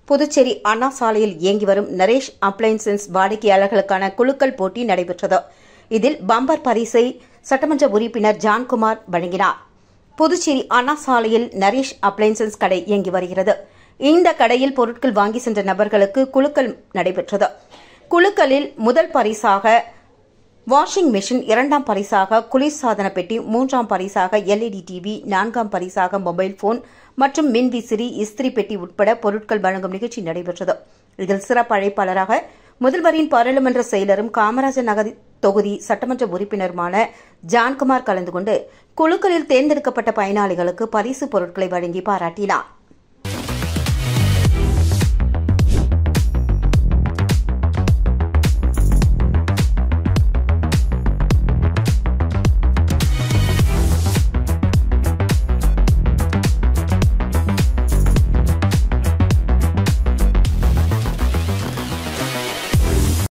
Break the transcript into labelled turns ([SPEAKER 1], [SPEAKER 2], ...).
[SPEAKER 1] புதுச்சேரி அண்ணா சாலையில் இயங்கி வரும் நரேஷ் அப்ளையன்சஸ் வாடிக்கையாளர்களுக்கான குலுக்கல் போட்டி நடைபெற்றது. இதில் பம்பர் பரிசை சட்டமன்ற உறுப்பினர் ஜான்குமார் வழங்கினார். புதுச்சேரி அண்ணா சாலையில் நரேஷ் அப்ளையன்சஸ் கடை இயங்கி வருகிறது. இந்த கடையில் பொருட்கள் வாங்கி சென்ற நபர்களுக்கு குலுக்கல் நடைபெற்றது. குலுக்கலில் முதல் பரிசாக வாஷிங் மெஷின், இரண்டாம் பரிசாக குளிர்சாதன பெட்டி, மூன்றாம் பரிசாக எல்இடி டிவி, நான்காம் பரிசாக மொபைல் போன் மற்றும் மின்விசிறி, இஸ்திரி பெட்டி உட்பட பொருட்கள் வழங்கும் நிகழ்ச்சி நடைபெற்றது. இதில் சிறப்பு அழைப்பாளராக முதல்வரின் பாராளுமன்ற செயலரும் காமராஜர் நகர் தொகுதி சட்டமன்ற உறுப்பினருமான ஜான்குமார் கலந்து கொண்டு குலுக்கலில் தேர்ந்தெடுக்கப்பட்ட பயனாளிகளுக்கு பரிசு பொருட்களை வழங்கி பாராட்டினார்.